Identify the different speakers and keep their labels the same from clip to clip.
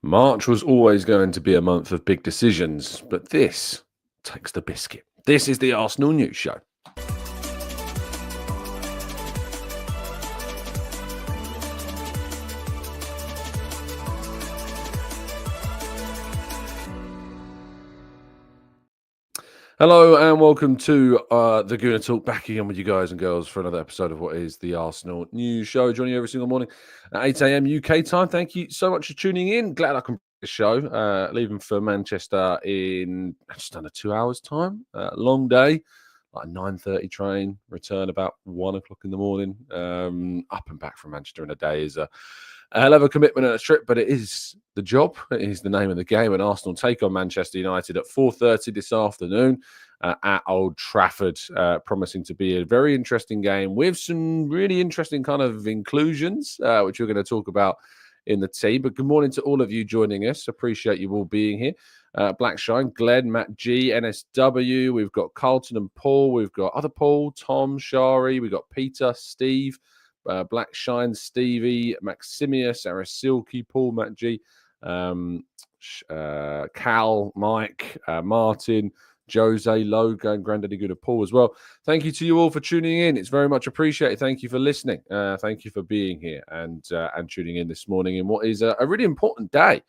Speaker 1: March was always going to be a month of big decisions, but this takes the biscuit. This is the Arsenal News Show. Hello and welcome to the Gooner Talk, back again with you guys and girls for another episode of what is the Arsenal News Show. Joining you every single morning at 8 a.m. UK time. Thank you so much for tuning in. Glad I can bring the show. Leaving for Manchester in just under 2 hours' time. Long day, like a 9:30 train. Return about 1 o'clock in the morning. Up and back from Manchester in a day is a hell of a commitment and a trip, but it is the job. It is the name of the game. And Arsenal take on Manchester United at 4:30 this afternoon at Old Trafford, promising to be a very interesting game with some really interesting kind of inclusions, which we're going to talk about in the team. But good morning to all of you joining us. Appreciate you all being here. Blackshine, Glenn, Matt G, NSW. We've got Carlton and Paul. We've got other Paul, Tom, Shari. We've got Peter, Steve. Blackshine, Stevie, Maximius, Arasilki, Paul, Matt G, Cal, Mike, Martin, Jose, Logan, Granddaddy Good of Paul as well. Thank you to you all for tuning in. It's very much appreciated. Thank you for listening. Thank you for being here and tuning in this morning in what is a really important day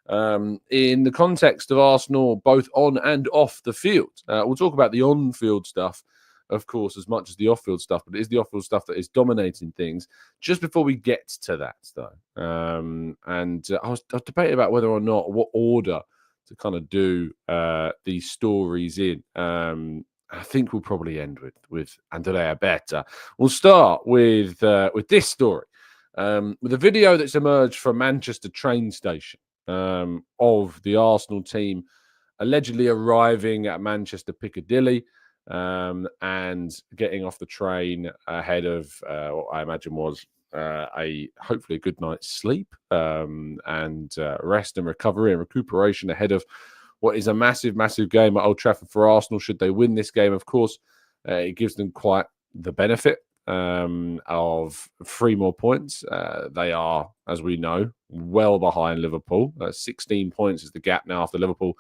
Speaker 1: in the context of Arsenal, both on and off the field. We'll talk about the on-field stuff, of course, as much as the off-field stuff, but it is the off-field stuff that is dominating things. Just before we get to that, though, I was debating about whether or not what order to kind of do these stories in. I think we'll probably end with Andrea Berta. We'll start with this story, with a video that's emerged from Manchester train station of the Arsenal team allegedly arriving at Manchester Piccadilly. And getting off the train ahead of what I imagine was hopefully a good night's sleep and rest and recovery and recuperation ahead of what is a massive, massive game at Old Trafford for Arsenal. Should they win this game, of course, it gives them quite the benefit of 3 more points. They are, as we know, well behind Liverpool. 16 points is the gap now after Liverpool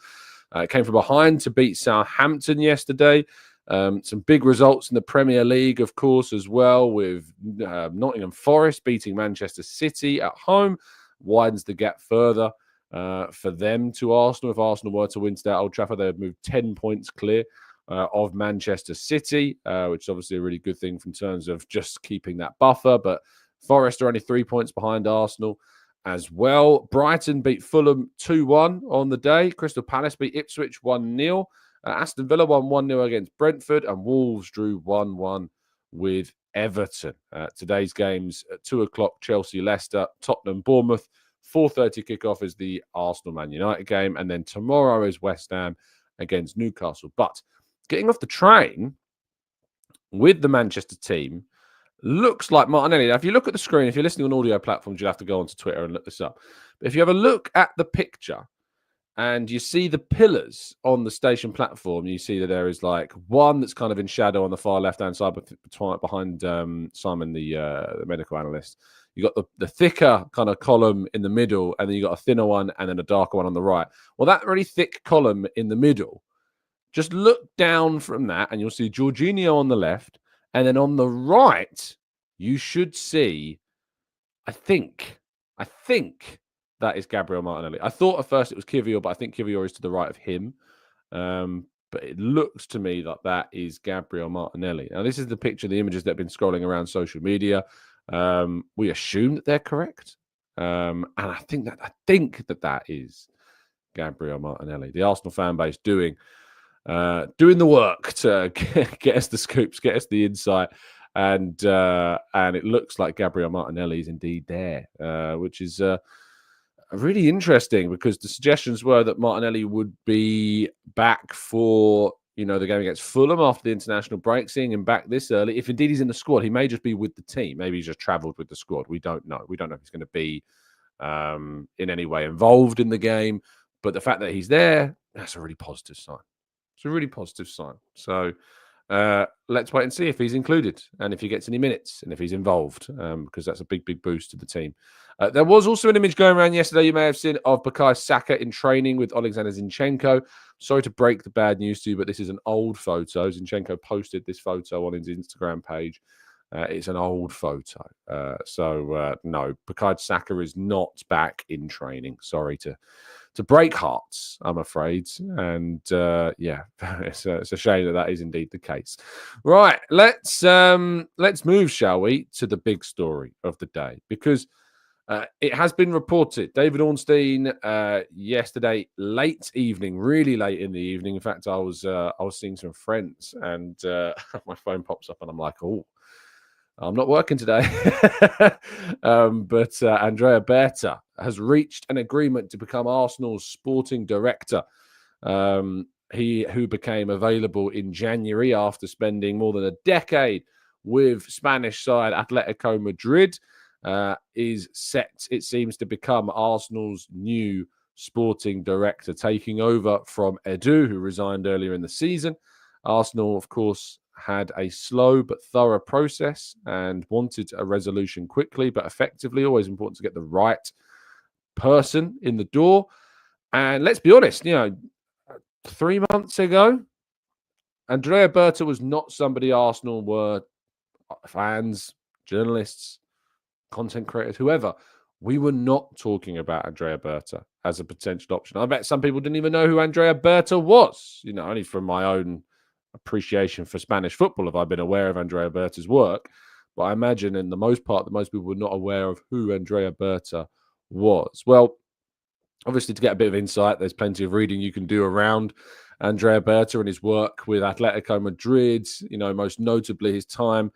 Speaker 1: came from behind to beat Southampton yesterday. Some big results in the Premier League, of course, as well, with Nottingham Forest beating Manchester City at home, widens the gap further for them to Arsenal. If Arsenal were to win today at Old Trafford, they would move 10 points clear of Manchester City, which is obviously a really good thing in terms of just keeping that buffer. But Forest are only 3 points behind Arsenal as well. Brighton beat Fulham 2-1 on the day. Crystal Palace beat Ipswich 1-0. Aston Villa won 1-0 against Brentford, and Wolves drew 1-1 with Everton. Today's games at 2 o'clock, Chelsea, Leicester, Tottenham, Bournemouth. 4:30 kickoff is the Arsenal Man United game, and then tomorrow is West Ham against Newcastle. But getting off the train with the Manchester team looks like Martinelli. Now, if you look at the screen, if you're listening on audio platforms, you'll have to go onto Twitter and look this up. But if you have a look at the picture, and you see the pillars on the station platform, you see that there is like one that's kind of in shadow on the far left-hand side behind Simon, the medical analyst. You got the thicker kind of column in the middle, and then you got a thinner one and then a darker one on the right. Well, that really thick column in the middle, just look down from that and you'll see Jorginho on the left. And then on the right, you should see, I think that is Gabriel Martinelli. I thought at first it was Kivior, but I think Kivior is to the right of him. But it looks to me that that is Gabriel Martinelli. Now, this is the picture, the images that have been scrolling around social media. We assume that they're correct. And I think that is Gabriel Martinelli. The Arsenal fan base doing the work to get us the scoops, get us the insight. And it looks like Gabriel Martinelli is indeed there, which is really interesting, because the suggestions were that Martinelli would be back for, the game against Fulham after the international break. Seeing him back this early, if indeed he's in the squad, he may just be with the team. Maybe he's just travelled with the squad. We don't know. We don't know if he's going to be in any way involved in the game. But the fact that he's there, that's a really positive sign. It's a really positive sign. So let's wait and see if he's included and if he gets any minutes and if he's involved, because that's a big, big boost to the team. There was also an image going around yesterday, you may have seen, of Bukayo Saka in training with Alexander Zinchenko. Sorry to break the bad news to you, but this is an old photo. Zinchenko posted this photo on his Instagram page. It's an old photo. No, Bukayo Saka is not back in training. Sorry to break hearts, I'm afraid. And it's a shame that is indeed the case. Right, let's move, shall we, to the big story of the day, because it has been reported. David Ornstein yesterday, late evening, really late in the evening. In fact, I was seeing some friends, and my phone pops up, and I'm like, oh, I'm not working today. But Andrea Berta has reached an agreement to become Arsenal's sporting director. Who became available in January after spending more than a decade with Spanish side Atletico Madrid. Is set, it seems, to become Arsenal's new sporting director, taking over from Edu, who resigned earlier in the season. Arsenal, of course, had a slow but thorough process and wanted a resolution quickly but effectively. Always important to get the right person in the door. And let's be honest, 3 months ago, Andrea Berta was not somebody Arsenal were fans, journalists, content creators, whoever. We were not talking about Andrea Berta as a potential option. I bet some people didn't even know who Andrea Berta was. Only from my own appreciation for Spanish football have I been aware of Andrea Berta's work. But I imagine, in the most part, that most people were not aware of who Andrea Berta was. Well, obviously, to get a bit of insight, there's plenty of reading you can do around Andrea Berta and his work with Atletico Madrid. Most notably his time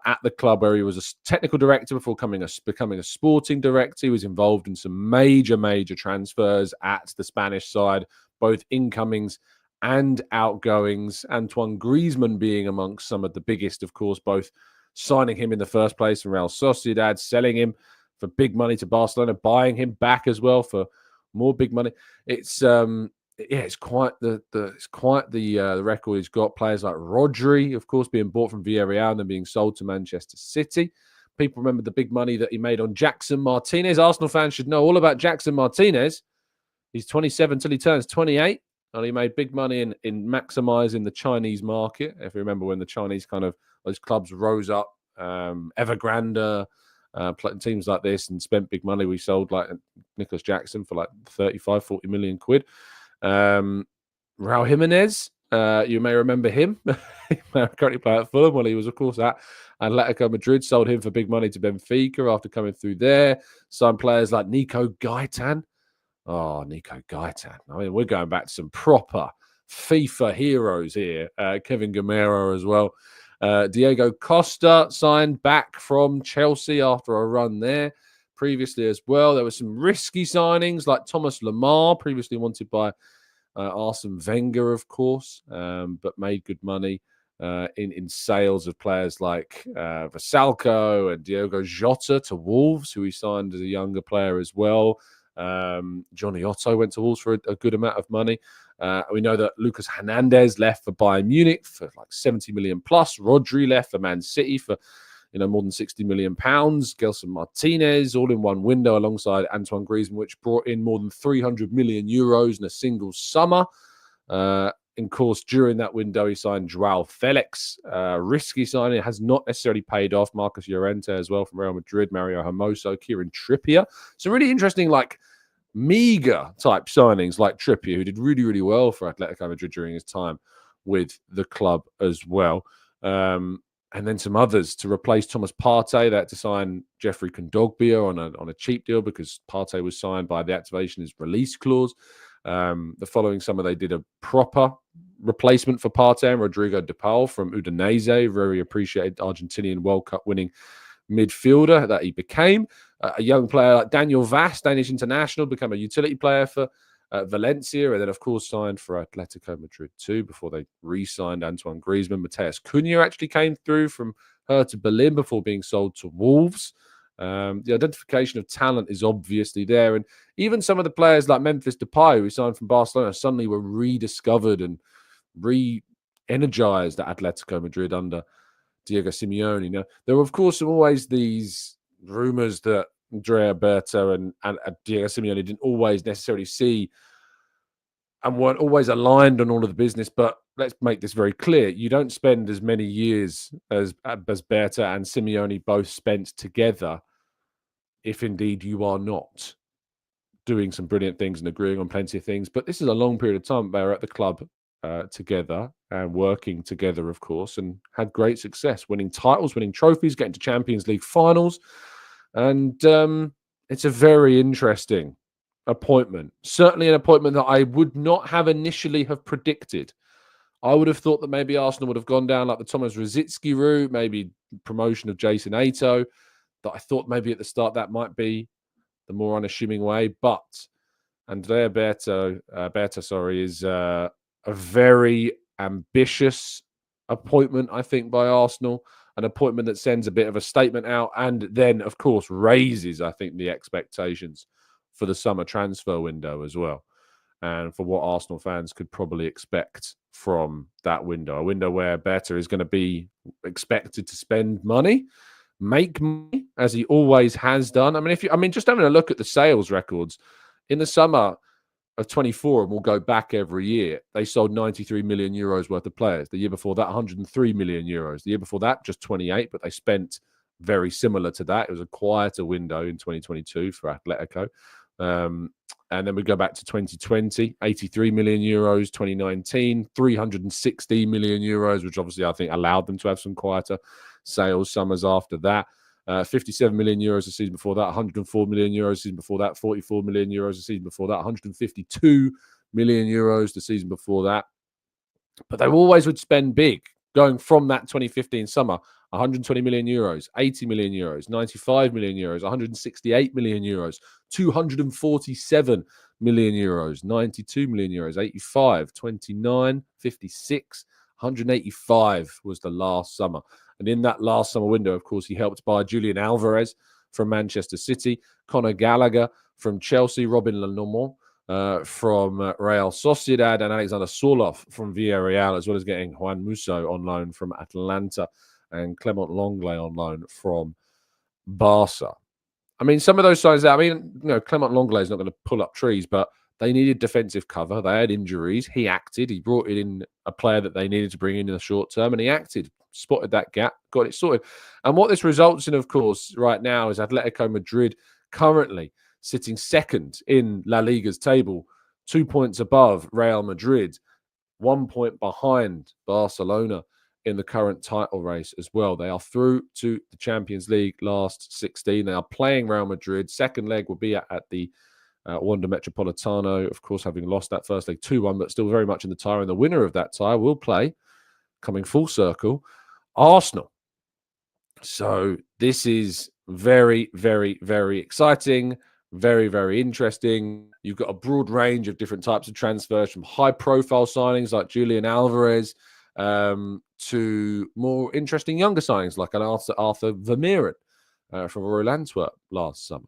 Speaker 1: at the club, where he was a technical director before becoming a sporting director. He was involved in some major transfers at the Spanish side, both incomings and outgoings. Antoine Griezmann being amongst some of the biggest, of course, both signing him in the first place from Real Sociedad, selling him for big money to Barcelona, buying him back as well for more big money. It's quite the record he's got. Players like Rodri, of course, being bought from Villarreal and then being sold to Manchester City. People remember the big money that he made on Jackson Martinez. Arsenal fans should know all about Jackson Martinez. He's 27 till he turns 28, and he made big money in maximising the Chinese market. If you remember when the Chinese those clubs rose up, Evergrande, teams like this, and spent big money. We sold like Nicholas Jackson for like 35, 40 million quid. Raul Jimenez, you may remember him. He currently play at Fulham. Well, he was, of course, at Atletico Madrid. Sold him for big money to Benfica after coming through there. Signed players like Nico Gaitan. Oh, Nico Gaitan. I mean, we're going back to some proper FIFA heroes here. Kevin Gamero as well. Diego Costa signed back from Chelsea after a run there previously as well. There were some risky signings like Thomas Lemar, previously wanted by Arsene Wenger, of course, but made good money in sales of players like Vasalco and Diogo Jota to Wolves, who he signed as a younger player as well. Johnny Otto went to Wolves for a good amount of money. We know that Lucas Hernandez left for Bayern Munich for like 70 million plus. Rodri left for Man City for more than 60 million pounds. Gelson Martinez, all in one window, alongside Antoine Griezmann, which brought in more than 300 million euros in a single summer. In course, during that window, he signed Joao Felix. Risky signing. It has not necessarily paid off. Marcus Llorente as well from Real Madrid. Mario Hermoso, Kieran Trippier. So really interesting, meager type signings like Trippier, who did really, really well for Atletico Madrid during his time with the club as well. And then some others to replace Thomas Partey. They had to sign Jeffrey Kondogbia on a cheap deal because Partey was signed by the activation his release clause. The following summer, they did a proper replacement for Partey and Rodrigo de Paul from Udinese, very appreciated Argentinian World Cup winning midfielder that he became. A young player like Daniel Vaz, Danish international, became a utility player for Valencia, and then, of course, signed for Atletico Madrid too before they re-signed Antoine Griezmann. Mateus Cunha actually came through from Hertha Berlin before being sold to Wolves. The identification of talent is obviously there, and even some of the players like Memphis Depay, who signed from Barcelona, suddenly were rediscovered and re-energized at Atletico Madrid under Diego Simeone. There were, of course, always these rumors that Andrea Berta and Diego Simeone didn't always necessarily see and weren't always aligned on all of the business. But let's make this very clear: you don't spend as many years as Berta and Simeone both spent together if indeed you are not doing some brilliant things and agreeing on plenty of things. But this is a long period of time they were at the club together and working together, of course, and had great success, winning titles, winning trophies, getting to Champions League finals. And it's a very interesting appointment. Certainly an appointment that I would not have initially have predicted. I would have thought that maybe Arsenal would have gone down like the Thomas Rosicky route, maybe promotion of Jason Ato, that I thought maybe at the start that might be the more unassuming way. But Andrea Berta, is a very ambitious appointment, I think, by Arsenal. An appointment that sends a bit of a statement out and then, of course, raises, I think, the expectations for the summer transfer window as well. And for what Arsenal fans could probably expect from that window. A window where Berta is going to be expected to spend money, make money, as he always has done. I mean, just having a look at the sales records in the summer of 24, and we'll go back every year, they sold 93 million euros worth of players. The year before that, 103 million euros. The year before that, just 28, but they spent very similar to that. It was a quieter window in 2022 for Atletico. And then we go back to 2020, 83 million euros, 2019, 360 million euros, which obviously I think allowed them to have some quieter sales summers after that. 57 million euros the season before that, 104 million euros the season before that, 44 million euros the season before that, 152 million euros the season before that. But they always would spend big, going from that 2015 summer, 120 million euros, 80 million euros, 95 million euros, 168 million euros, 247 million euros, 92 million euros, 85, 29, 56, 185 was the last summer. And in that last summer window, of course, he helped buy Julian Alvarez from Manchester City, Conor Gallagher from Chelsea, Robin Lenormand from Real Sociedad, and Alexander Sorloth from Villarreal, as well as getting Juan Musso on loan from Atlanta and Clement Lenglet on loan from Barca. I mean, some of those signs that, Clement Lenglet is not going to pull up trees, but they needed defensive cover. They had injuries. He acted. He brought in a player that they needed to bring in the short term, and he acted, spotted that gap, got it sorted. And what this results in, of course, right now is Atletico Madrid currently sitting second in La Liga's table, 2 points above Real Madrid, 1 point behind Barcelona in the current title race as well. They are through to the Champions League last 16. They are playing Real Madrid. Second leg will be at the Wanda Metropolitano, of course, having lost that first leg 2-1, but still very much in the tie. And the winner of that tie will play, coming full circle, Arsenal. So this is very, very, very exciting, very, very interesting. You've got a broad range of different types of transfers, from high-profile signings like Julian Alvarez to more interesting younger signings like an Arthur Vermeeren from Royal Antwerp last summer.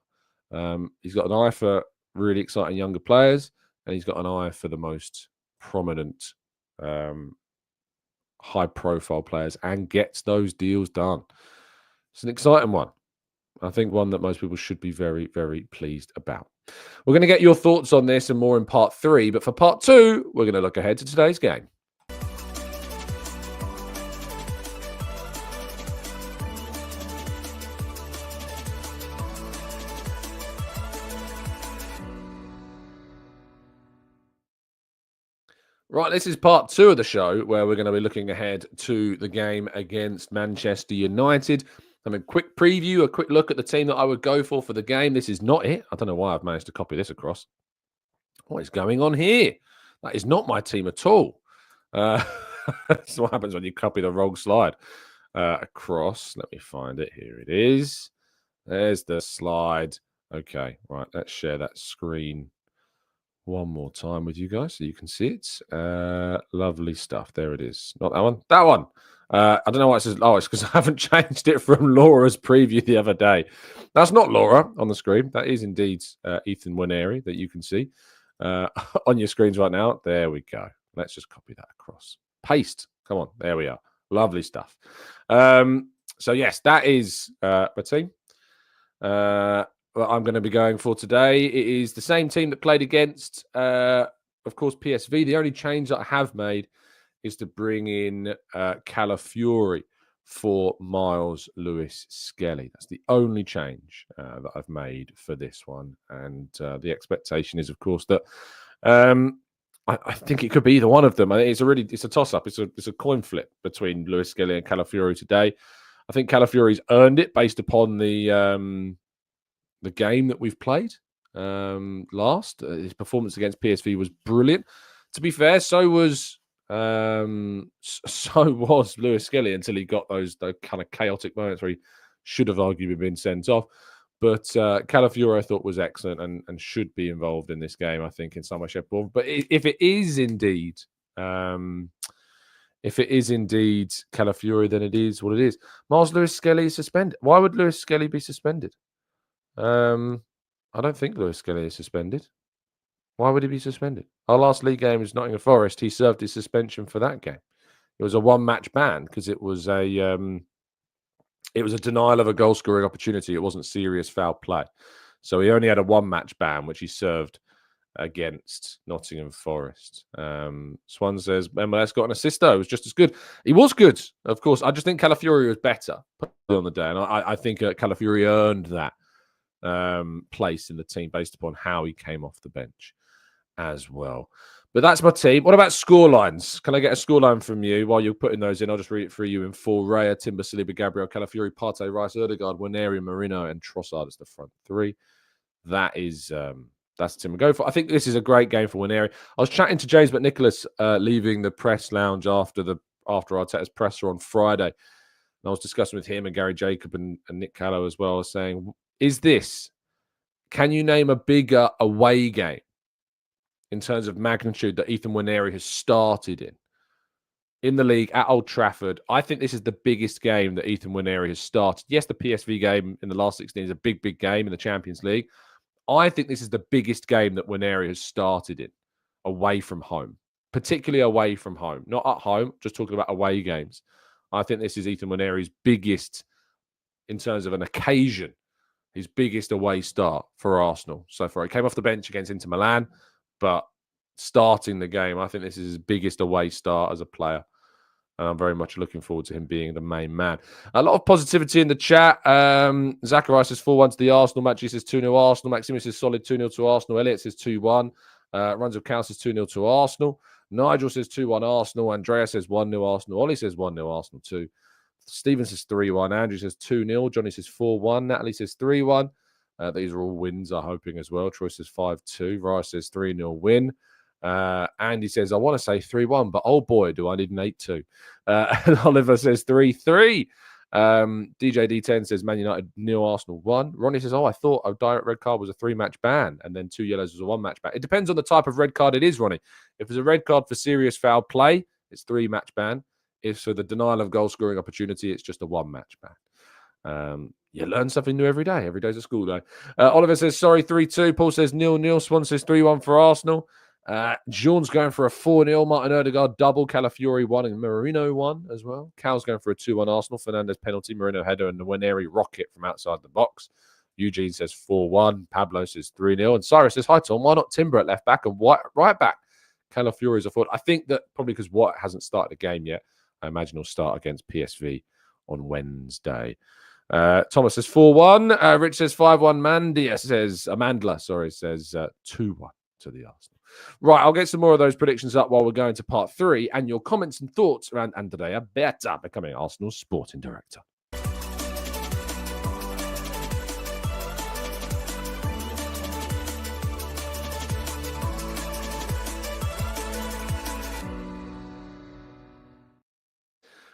Speaker 1: He's got an eye for really exciting younger players, and he's got an eye for the most prominent high-profile players and gets those deals done. It's an exciting one. I think one that most people should be very, very pleased about. We're going to get your thoughts on this and more in part 3, but for part 2, we're going to look ahead to today's game. Right, this is part 2 of the show, where we're going to be looking ahead to the game against Manchester United. A quick preview, a quick look at the team that I would go for the game. This is not it. I don't know why I've managed to copy this across. What is going on here? That is not my team at all. That's what happens when you copy the wrong slide across. Let me find it. Here it is. There's the slide. Okay, right. Let's share that screen one more time with you guys so you can see it. Lovely stuff. There it is. Not that one. That one. I don't know why it says. Oh, it's because I haven't changed it from Laura's preview the other day. That's not Laura on the screen. That is indeed Ethan Winery that you can see on your screens right now. There we go. Let's just copy that across. Paste. Come on. There we are. Lovely stuff. So yes, that is my team. that I'm going to be going for today. It is the same team that played against, of course, PSV. The only change that I have made is to bring in Calafiori for Miles Lewis Skelly. That's the only change that I've made for this one. And the expectation is, of course, that I think it could be either one of them. I think it's a toss-up. It's a coin flip between Lewis Skelly and Calafiori today. I think Calafiori's earned it based upon the game that we've played last. His performance against PSV was brilliant. To be fair, so was Lewis Skelly until he got those kind of chaotic moments where he should have arguably been sent off. But Calafiori, I thought, was excellent and should be involved in this game, I think, in some way, shape, or form. But if it is indeed Calafiori, then it is what it is. Miles Lewis Skelly is suspended. Why would Lewis Skelly be suspended? I don't think Lewis Skelly is suspended. Why would he be suspended? Our last league game was Nottingham Forest. He served his suspension for that game. It was a one-match ban because it was a denial of a goal-scoring opportunity. It wasn't serious foul play. So he only had a one-match ban, which he served against Nottingham Forest. Swan says, MLS got an assist, though. It was just as good. He was good, of course. I just think Calafiori was better on the day. And I think Calafiori earned that place in the team based upon how he came off the bench as well. But that's my team. What about scorelines? Can I get a scoreline from you while you're putting those in? I'll just read it for you in full. Raya, Timber, Saliba, Gabriel, Calafiori, Partey, Rice, Ødegaard, Waneri, Marino, and Trossard as the front three. That's the team we go for. I think this is a great game for Waneri. I was chatting to James McNicholas leaving the press lounge after Arteta's presser on Friday. And I was discussing with him and Gary Jacob and Nick Callow as well, saying, can you name a bigger away game in terms of magnitude that Ethan Waneri has started in the league at Old Trafford? I think this is the biggest game that Ethan Waneri has started. Yes, the PSV game in the last 16 is a big, big game in the Champions League. I think this is the biggest game that Waneri has started in away from home, particularly away from home, not at home, just talking about away games. I think this is Ethan Waneri's biggest, in terms of an occasion, his biggest away start for Arsenal so far. He came off the bench against Inter Milan, but starting the game, I think this is his biggest away start as a player. And I'm very much looking forward to him being the main man. A lot of positivity in the chat. Zachariah says 4-1 to the Arsenal match. He says 2-0 Arsenal. Maximus says solid 2-0 to Arsenal. Elliot says 2-1. Runs of Cow says 2-0 to Arsenal. Nigel says 2-1 Arsenal. Andrea says 1-0 Arsenal. Ollie says 1-0 Arsenal too. Stephen says 3-1. Andrew says 2-0. Johnny says 4-1. Natalie says 3-1. These are all wins, I'm hoping, as well. Troy says 5-2. Rice says 3-0 win. Andy says, I want to say 3-1, but oh boy, do I need an 8-2. And Oliver says 3-3. DJ D10 says Man United 0 Arsenal 1. Ronnie says, I thought a direct red card was a 3-match ban and then 2 yellows was a 1-match ban. It depends on the type of red card it is, Ronnie. If it's a red card for serious foul play, it's 3-match ban. If for the denial of goal scoring opportunity, it's just a 1-match ban. You learn something new every day. Every day's a school day. Oliver says, sorry, 3-2. Paul says 0-0. Swan says 3-1 for Arsenal. Jean's going for a 4-0. Martin Ødegaard double. Calafiori 1 and Marino 1 as well. Cal's going for a 2-1 Arsenal. Fernandez penalty. Marino header and the Waneri rocket from outside the box. Eugene says 4-1. Pablo says 3-0. And Cyrus says, hi, Tom. Why not Timber at left back and White right back? Calafiori is a forward. I think that probably because White hasn't started the game yet. I imagine he'll start against PSV on Wednesday. Thomas says 4-1. Rich says 5-1. Amandla says 2-1 to the Arsenal. Right, I'll get some more of those predictions up while we're going to part 3 and your comments and thoughts around Andrea Berta becoming Arsenal's sporting director.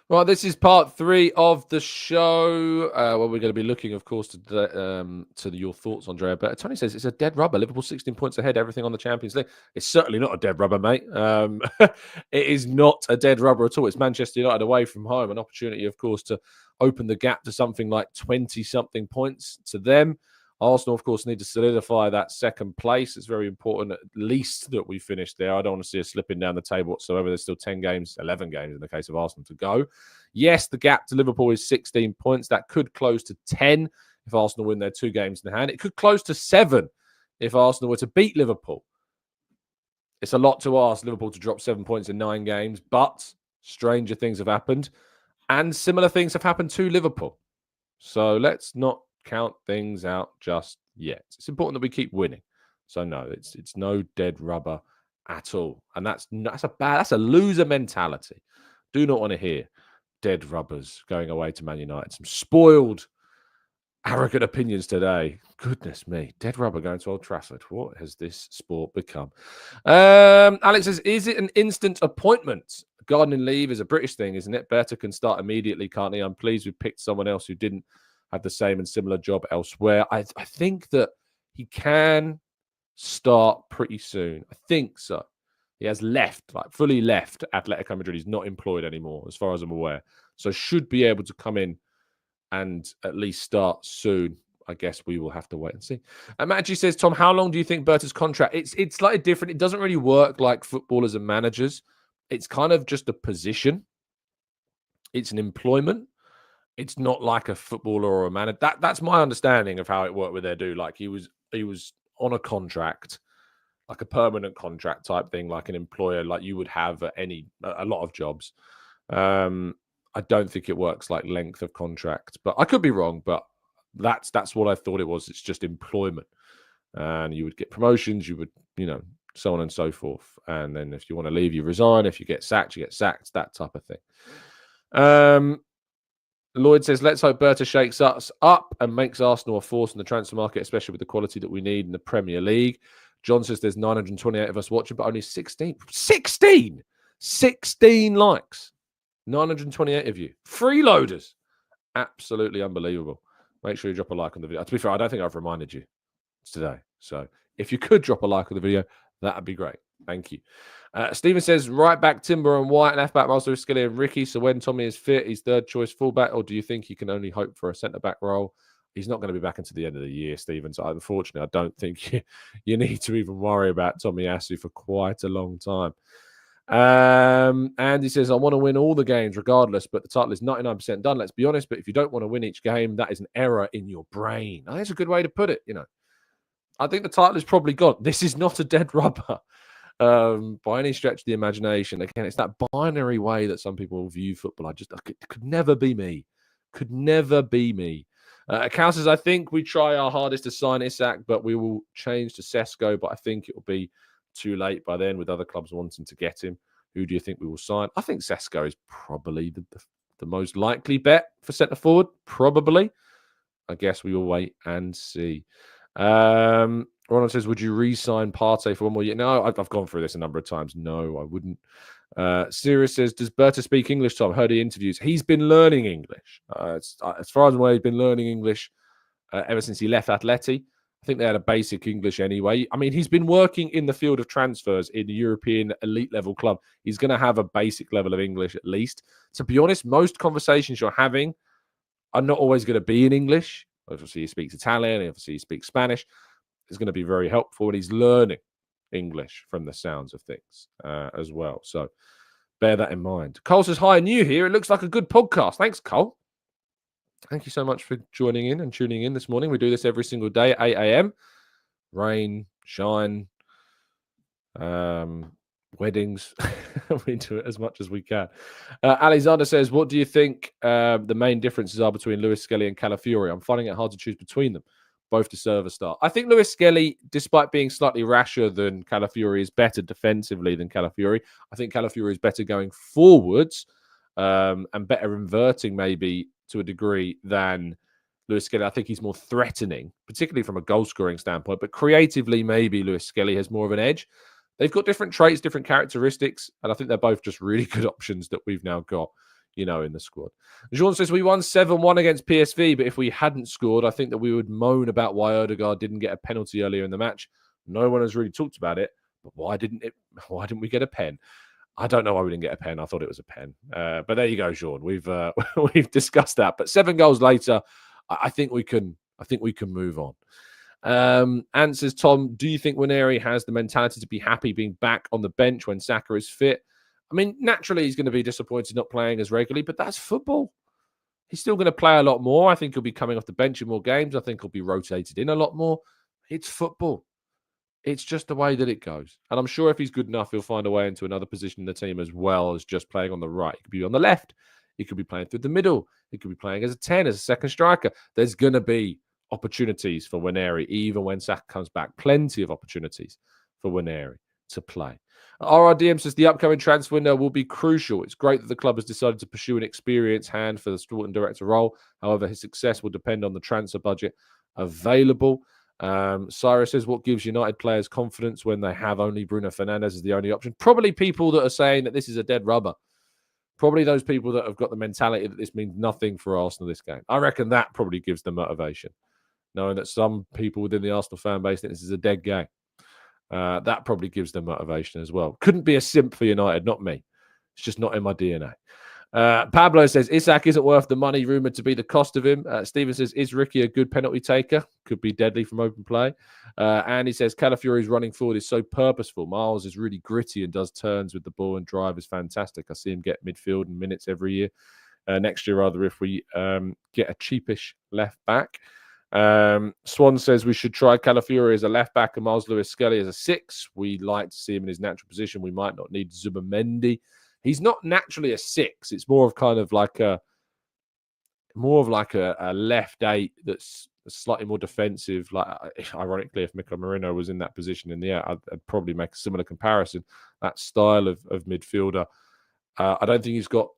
Speaker 1: Well, this is part 3 of the show. Where we're going to be looking, of course, to your thoughts on Andrea Berta. Tony says it's a dead rubber. Liverpool 16 points ahead, everything on the Champions League. It's certainly not a dead rubber, mate. It is not a dead rubber at all. It's Manchester United away from home. An opportunity, of course, to open the gap to something like 20-something points to them. Arsenal, of course, need to solidify that second place. It's very important, at least, that we finish there. I don't want to see us slipping down the table whatsoever. There's still 10 games, 11 games in the case of Arsenal to go. Yes, the gap to Liverpool is 16 points. That could close to 10 if Arsenal win their 2 games in hand. It could close to 7 if Arsenal were to beat Liverpool. It's a lot to ask Liverpool to drop 7 points in 9 games, but stranger things have happened, and similar things have happened to Liverpool. So let's not count things out just yet. It's important that we keep winning. So no, it's no dead rubber at all, and that's a loser mentality. Do not want to hear dead rubbers going away to Man United. Some spoiled, arrogant opinions today. Goodness me, dead rubber going to Old Trafford. What has this sport become? Alex says, is it an instant appointment? Gardening leave is a British thing, isn't it? Berta can start immediately, can't he? I'm pleased we picked someone else who didn't have the same and similar job elsewhere. I think that he can start pretty soon. I think so. He has left, like fully left Atletico Madrid. He's not employed anymore, as far as I'm aware. So should be able to come in and at least start soon. I guess we will have to wait and see. And Maggie says, Tom, how long do you think Berta's contract? It's slightly different. It doesn't really work like footballers and managers. It's kind of just a position. It's an employment. It's not like a footballer or a manager. That's my understanding of how it worked with Edu. Like he was on a contract, like a permanent contract type thing, like an employer, like you would have at a lot of jobs. I don't think it works like length of contract, but I could be wrong. But that's what I thought it was. It's just employment, and you would get promotions. You would, so on and so forth. And then if you want to leave, you resign. If you get sacked, you get sacked. That type of thing. Lloyd says, let's hope Berta shakes us up and makes Arsenal a force in the transfer market, especially with the quality that we need in the Premier League. John says there's 928 of us watching, but only 16 likes. 928 of you. Freeloaders. Absolutely unbelievable. Make sure you drop a like on the video. To be fair, I don't think I've reminded you today. So if you could drop a like on the video, that would be great. Thank you. Stephen says, right back Timber and White, left back Marcelo Skelly and Ricky. So when Tommy is fit, he's third choice fullback, or do you think he can only hope for a centre-back role? He's not going to be back until the end of the year, Stephen. So unfortunately, I don't think you need to even worry about Tommy Asu for quite a long time. And he says, I want to win all the games regardless, but the title is 99% done. Let's be honest. But if you don't want to win each game, that is an error in your brain. I think that's a good way to put it. I think the title is probably gone. This is not a dead rubber by any stretch of the imagination. Again, it's that binary way that some people view football. It could never be me. Could never be me. Cal says, I think we try our hardest to sign Isak, but we will change to Sesko, but I think it will be too late by then with other clubs wanting to get him. Who do you think we will sign? I think Sesko is probably the most likely bet for centre forward. Probably. I guess we will wait and see. Ronald says, would you re-sign Partey for one more year? No, I've gone through this a number of times. No, I wouldn't. Sirius says, does Berta speak English, Tom? Heard the interviews. He's been learning English. As far as I'm aware, he's been learning English ever since he left Atleti. I think they had a basic English anyway. I mean, he's been working in the field of transfers in a European elite level club. He's going to have a basic level of English at least. To be honest, most conversations you're having are not always going to be in English. Obviously, he speaks Italian. Obviously, he speaks Spanish. It's going to be very helpful. And he's learning English from the sounds of things as well. So bear that in mind. Cole says, hi, new here. It looks like a good podcast. Thanks, Cole. Thank you so much for joining in and tuning in this morning. We do this every single day at 8 a.m. Rain, shine, weddings. We do it as much as we can. Alexander says, what do you think the main differences are between Lewis Skelly and Calafiori? I'm finding it hard to choose between them. Both deserve a start. I think Lewis Skelly, despite being slightly rasher than Calafiori, is better defensively than Calafiori. I think Calafiori is better going forwards and better inverting maybe to a degree than Lewis Skelly. I think he's more threatening, particularly from a goal-scoring standpoint. But creatively, maybe Lewis Skelly has more of an edge. They've got different traits, different characteristics, and I think they're both just really good options that we've now got, in the squad. Jean says, we won 7-1 against PSV, but if we hadn't scored, I think that we would moan about why Odegaard didn't get a penalty earlier in the match. No one has really talked about it, but why didn't we get a pen? I don't know why we didn't get a pen. I thought it was a pen. But there you go, Sean. We've discussed that. But 7 goals later, I think we can move on. Ant says, Tom, do you think Nwaneri has the mentality to be happy being back on the bench when Saka is fit? I mean, naturally, he's going to be disappointed not playing as regularly, but that's football. He's still going to play a lot more. I think he'll be coming off the bench in more games. I think he'll be rotated in a lot more. It's football. It's just the way that it goes. And I'm sure if he's good enough, he'll find a way into another position in the team as well as just playing on the right. He could be on the left. He could be playing through the middle. He could be playing as a 10, as a second striker. There's going to be opportunities for Nwaneri, even when Saka comes back. Plenty of opportunities for Nwaneri to play. RRDM says the upcoming transfer window will be crucial. It's great that the club has decided to pursue an experienced hand for the sporting director role. However, his success will depend on the transfer budget available. Cyrus says, what gives United players confidence when they have only Bruno Fernandes as the only option? Probably people that are saying that this is a dead rubber. Probably those people that have got the mentality that this means nothing for Arsenal this game. I reckon that probably gives them motivation, knowing that some people within the Arsenal fan base think this is a dead game. That probably gives them motivation as well. Couldn't be a simp for United, not me. It's just not in my DNA. Pablo says, Isak isn't worth the money rumoured to be the cost of him. Stephen says, is Ricky a good penalty taker? Could be deadly from open play. And he says, Calafiori's running forward is so purposeful. Miles is really gritty and does turns with the ball, and drive is fantastic. I see him get midfield and minutes every year. Next year, rather, if we get a cheapish left back. Swan says we should try Calafiori as a left back and Miles Lewis-Skelly as a 6. We like to see him in his natural position. We might not need Zubimendi. He's not naturally a 6. It's more of kind of like a left 8 that's slightly more defensive. Like, ironically, if Mikel Merino was in that position in the air, I'd probably make a similar comparison. That style of midfielder. I don't think he's got.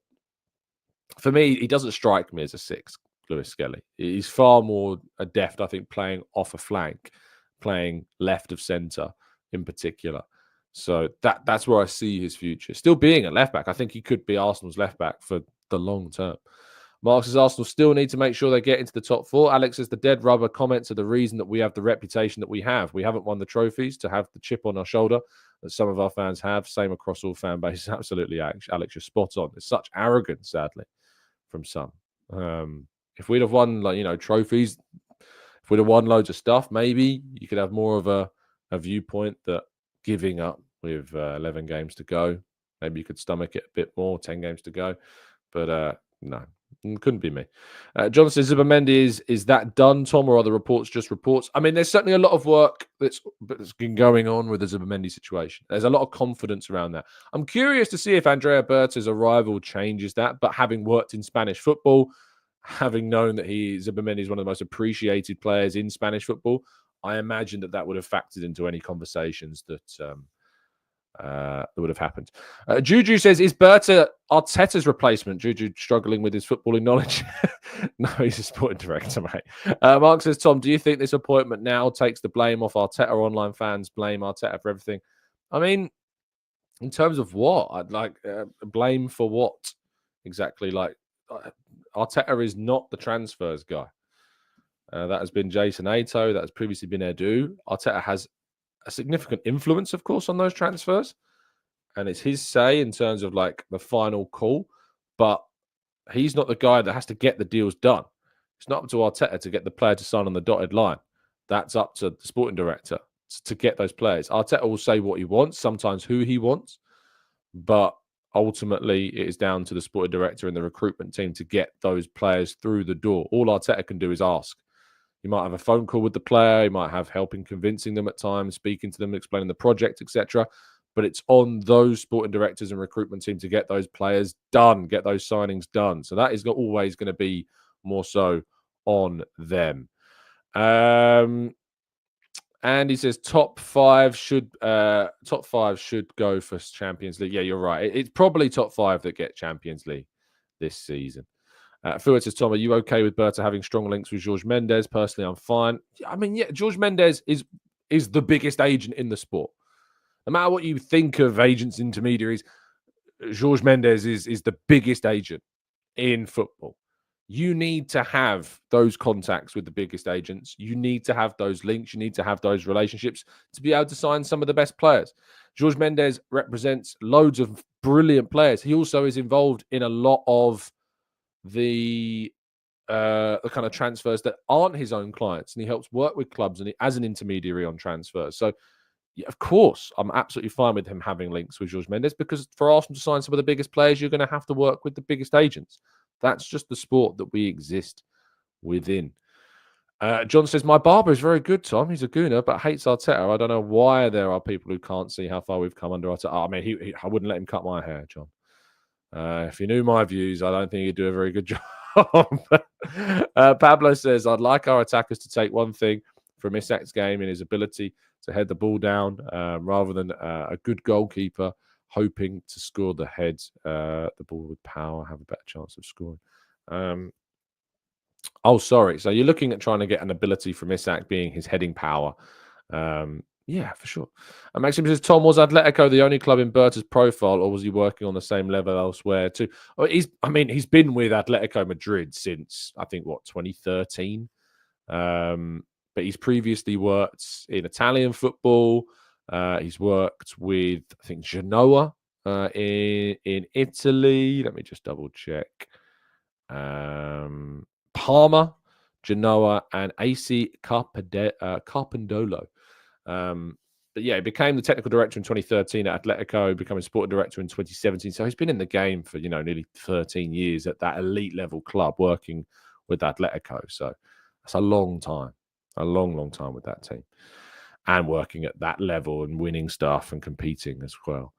Speaker 1: For me, he doesn't strike me as a 6. Lewis-Skelly. He's far more adept, I think, playing off a flank, playing left of centre in particular. So that's where I see his future. Still being a left back, I think he could be Arsenal's left back for the long term. Mark says Arsenal still need to make sure they get into the top 4. Alex says the dead rubber comments are the reason that we have the reputation that we have. We haven't won the trophies to have the chip on our shoulder that some of our fans have. Same across all fan bases. Absolutely, Alex, you're spot on. There's such arrogance, sadly, from some. If we'd have won, trophies, if we'd have won loads of stuff, maybe you could have more of a viewpoint that giving up with 11 games to go, maybe you could stomach it a bit more, 10 games to go. But no, couldn't be me. John says, Zubimendi, is that done, Tom, or are the reports just reports? I mean, there's certainly a lot of work that's been going on with the Zubimendi situation. There's a lot of confidence around that. I'm curious to see if Andrea Berta's arrival changes that, but having worked in Spanish football, having known that Zubimendi is one of the most appreciated players in Spanish football, I imagine that would have factored into any conversations that would have happened. Juju says, is Berta Arteta's replacement? Juju struggling with his footballing knowledge. No, he's a sporting director, mate. Mark says, Tom, do you think this appointment now takes the blame off Arteta? Online fans blame Arteta for everything. I mean, in terms of what? I'd like blame for what exactly? Like, Arteta is not the transfers guy. That has been Jason Ato. That has previously been Edu. Arteta has a significant influence, of course, on those transfers. And it's his say in terms of like the final call. But he's not the guy that has to get the deals done. It's not up to Arteta to get the player to sign on the dotted line. That's up to the sporting director to get those players. Arteta will say what he wants, sometimes who he wants. But ultimately, it is down to the sporting director and the recruitment team to get those players through the door. All Arteta can do is ask. You might have a phone call with the player. You might have help in convincing them at times, speaking to them, explaining the project, etc. But it's on those sporting directors and recruitment team to get those players done, get those signings done. So that is always going to be more so on them. And he says top five should go for Champions League. Yeah, you're right. It's probably top 5 that get Champions League this season. Phil says, Tom, are you okay with Berta having strong links with Jorge Mendes? Personally, I'm fine. I mean, yeah, Jorge Mendes is the biggest agent in the sport. No matter what you think of agents, intermediaries, Jorge Mendes is the biggest agent in football. You need to have those contacts with the biggest agents. You need to have those links. You need to have those relationships to be able to sign some of the best players. Jorge Mendes represents loads of brilliant players. He also is involved in a lot of the kind of transfers that aren't his own clients, and he helps work with clubs and as an intermediary on transfers. So, yeah, of course, I'm absolutely fine with him having links with Jorge Mendes, because for Arsenal to sign some of the biggest players, you're going to have to work with the biggest agents. That's just the sport that we exist within. John says, my barber is very good, Tom. He's a Gooner, but hates Arteta. I don't know why there are people who can't see how far we've come under Arteta. I mean, I wouldn't let him cut my hair, John. If you knew my views, I don't think he'd do a very good job. Pablo says, I'd like our attackers to take one thing from Isak's game in his ability to head the ball down rather than a good goalkeeper hoping to score the head. The ball with power, have a better chance of scoring. Oh, sorry. So you're looking at trying to get an ability from Isak being his heading power. Yeah, for sure. And Maxim says, Tom, was Atletico the only club in Berta's profile, or was he working on the same level elsewhere too? Well, he's been with Atletico Madrid since, I think, 2013. But he's previously worked in Italian football. He's worked with, I think, Genoa in Italy. Let me just double check. Parma, Genoa, and AC Carpendolo. But yeah, he became the technical director in 2013 at Atletico, becoming sporting director in 2017. So he's been in the game for, nearly 13 years at that elite level club working with Atletico. So that's a long time, a long, long time with that team and working at that level and winning stuff and competing as well.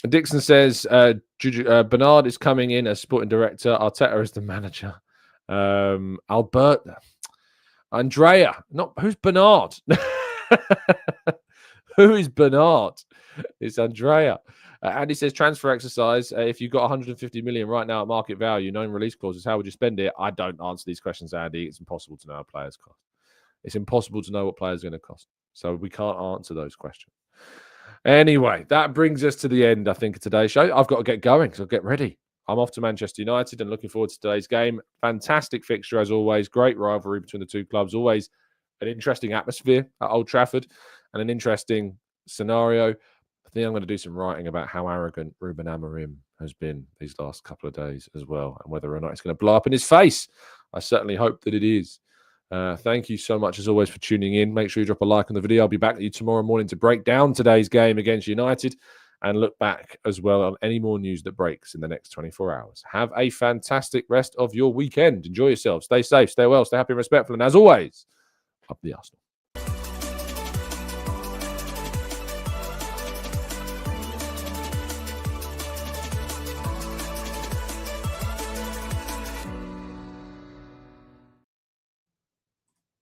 Speaker 1: Dixon says, Bernard is coming in as sporting director. Arteta is the manager. Andrea, who's Bernard? Who is Bernard? It's Andrea. Andy says, transfer exercise. If you've got 150 million right now at market value, known release clauses, how would you spend it? I don't answer these questions, Andy. It's impossible to know what players cost. It's impossible to know what players are going to cost. So we can't answer those questions. Anyway, that brings us to the end, I think, of today's show. I've got to get going, so get ready. I'm off to Manchester United and looking forward to today's game. Fantastic fixture, as always. Great rivalry between the two clubs. Always an interesting atmosphere at Old Trafford and an interesting scenario. I think I'm going to do some writing about how arrogant Ruben Amorim has been these last couple of days as well, and whether or not it's going to blow up in his face. I certainly hope that it is. Thank you so much, as always, for tuning in. Make sure you drop a like on the video. I'll be back with you tomorrow morning to break down today's game against United and look back as well on any more news that breaks in the next 24 hours. Have a fantastic rest of your weekend. Enjoy yourself. Stay safe, stay well, stay happy and respectful. And as always, up the Arsenal.